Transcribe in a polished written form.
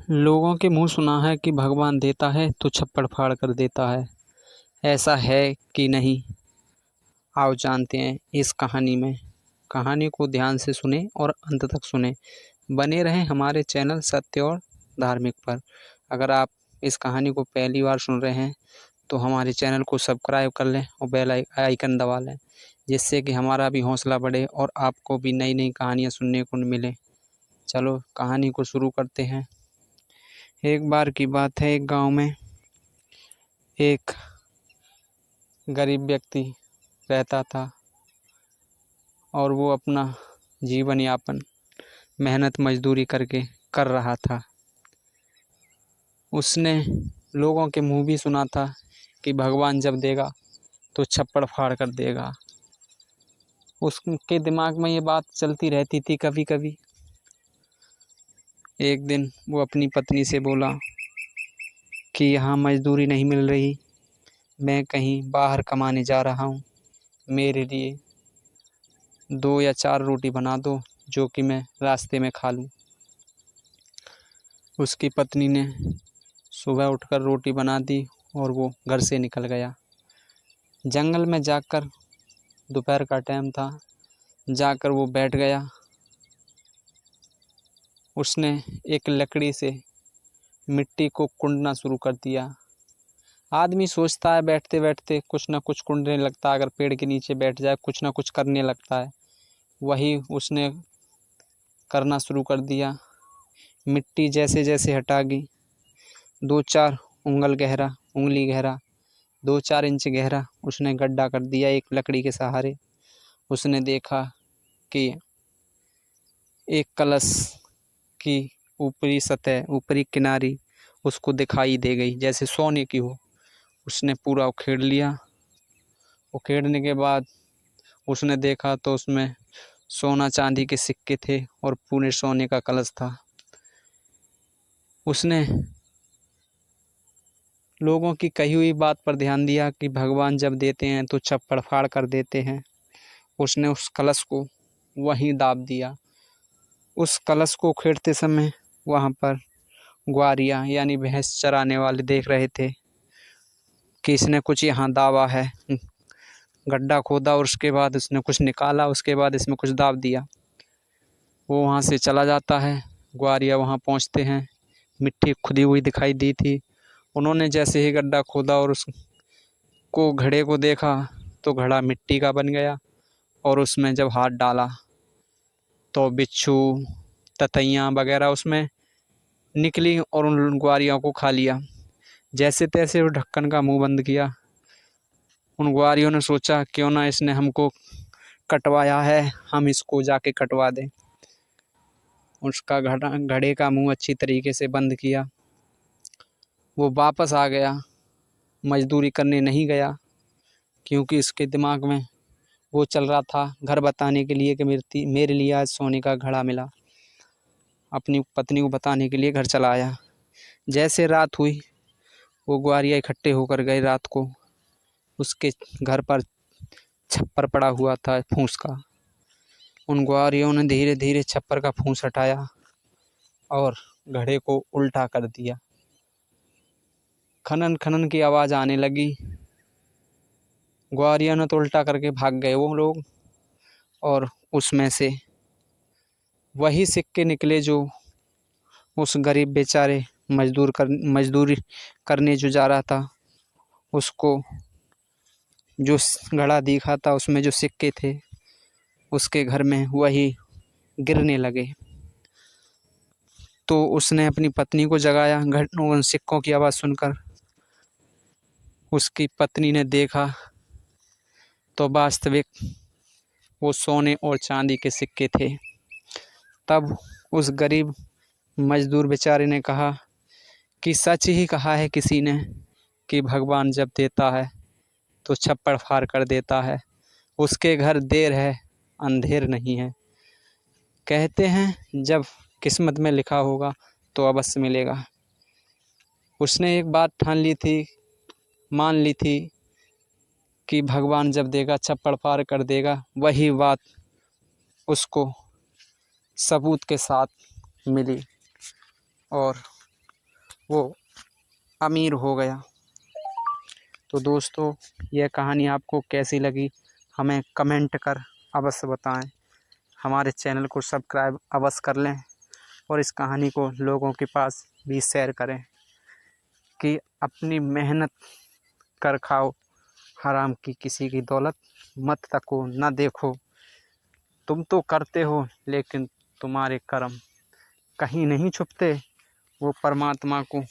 लोगों के मुंह सुना है कि भगवान देता है तो छप्पड़ फाड़ कर देता है। ऐसा है कि नहीं? आओ जानते हैं इस कहानी में। कहानी को ध्यान से सुने और अंत तक सुने। बने रहें हमारे चैनल सत्य और धार्मिक पर। अगर आप इस कहानी को पहली बार सुन रहे हैं तो हमारे चैनल को सब्सक्राइब कर लें और बेल आइकन दबा लें, जिससे कि हमारा भी हौसला बढ़े और आपको भी नई नई कहानियाँ सुनने को मिले। चलो कहानी को शुरू करते हैं। एक बार की बात है, एक गांव में एक गरीब व्यक्ति रहता था और वो अपना जीवन यापन मेहनत मजदूरी करके कर रहा था। उसने लोगों के मुंह भी सुना था कि भगवान जब देगा तो छप्पड़ फाड़ कर देगा। उसके दिमाग में ये बात चलती रहती थी। कभी कभी एक दिन वो अपनी पत्नी से बोला कि यहाँ मजदूरी नहीं मिल रही, मैं कहीं बाहर कमाने जा रहा हूँ, मेरे लिए 2 या 4 रोटी बना दो जो कि मैं रास्ते में खा लूँ। उसकी पत्नी ने सुबह उठकर रोटी बना दी और वो घर से निकल गया। जंगल में जाकर, दोपहर का टाइम था, जाकर वो बैठ गया। उसने एक लकड़ी से मिट्टी को कुंदना शुरू कर दिया। आदमी सोचता है बैठते बैठते कुछ ना कुछ कुंदने लगता है, अगर पेड़ के नीचे बैठ जाए कुछ ना कुछ करने लगता है। वही उसने करना शुरू कर दिया। मिट्टी जैसे जैसे हटागी, 2-4 उंगली गहरा 2-4 इंच गहरा उसने गड्ढा कर दिया एक लकड़ी के सहारे। उसने देखा कि एक कलश की ऊपरी सतह, ऊपरी किनारी उसको दिखाई दे गई जैसे सोने की हो। उसने पूरा उखेड़ लिया। उखेड़ने के बाद उसने देखा तो उसमें सोना चांदी के सिक्के थे और पूरे सोने का कलश था। उसने लोगों की कही हुई बात पर ध्यान दिया कि भगवान जब देते हैं तो छप्पड़ फाड़ कर देते हैं। उसने उस कलश को वहीं दाब दिया। उस कलश को उखेड़ते समय वहाँ पर ग्वारियाँ यानी भैंस चराने वाले देख रहे थे कि इसने कुछ यहाँ दाबा है। गड्ढा खोदा और उसके बाद उसने कुछ निकाला, उसके बाद इसमें कुछ दाब दिया। वो वहाँ से चला जाता है। ग्वारिया वहाँ पहुँचते हैं। मिट्टी खुदी हुई दिखाई दी थी। उन्होंने जैसे ही गड्ढा खोदा और उसको घड़े को देखा तो घड़ा मिट्टी का बन गया और उसमें जब हाथ डाला तो बिच्छू, ततैयाँ वगैरह उसमें निकली और उन ग्वारियों को खा लिया। जैसे तैसे वो ढक्कन का मुंह बंद किया। उन ग्वारियों ने सोचा क्यों ना इसने हमको कटवाया है, हम इसको जाके कटवा दें। उसका घड़े का मुंह अच्छी तरीके से बंद किया। वो वापस आ गया, मजदूरी करने नहीं गया, क्योंकि इसके दिमाग में वो चल रहा था घर बताने के लिए कि मेरे लिए आज सोने का घड़ा मिला। अपनी पत्नी को बताने के लिए घर चला आया। जैसे रात हुई वो ग्वारिया इकट्ठे होकर गए। रात को उसके घर पर छप्पर पड़ा हुआ था फूस का। उन ग्वारियों ने धीरे धीरे छप्पर का फूस हटाया और घड़े को उल्टा कर दिया। खनन खनन की आवाज़ आने लगी। ग्वारियों ने तो उल्टा करके भाग गए वो लोग, और उसमें से वही सिक्के निकले जो उस गरीब बेचारे मजदूरी करने जो जा रहा था उसको जो घड़ा दिखा था उसमें जो सिक्के थे उसके घर में वही गिरने लगे। तो उसने अपनी पत्नी को जगाया। उन सिक्कों की आवाज़ सुनकर उसकी पत्नी ने देखा तो वास्तविक वो सोने और चांदी के सिक्के थे। तब उस गरीब मजदूर बेचारे ने कहा कि सच ही कहा है किसी ने कि भगवान जब देता है तो छप्पड़ फाड़ कर देता है। उसके घर देर है अंधेर नहीं है। कहते हैं जब किस्मत में लिखा होगा तो अवश्य मिलेगा। उसने एक बात ठान ली थी, मान ली थी कि भगवान जब देगा छप्पड़ फाड़ कर देगा। वही बात उसको सबूत के साथ मिली और वो अमीर हो गया। तो दोस्तों, यह कहानी आपको कैसी लगी हमें कमेंट कर अवश्य बताएं। हमारे चैनल को सब्सक्राइब अवश्य कर लें और इस कहानी को लोगों के पास भी शेयर करें कि अपनी मेहनत कर खाओ, हराम की किसी की दौलत मत तको न देखो। तुम तो करते हो लेकिन तुम्हारे कर्म कहीं नहीं छुपते, वो परमात्मा को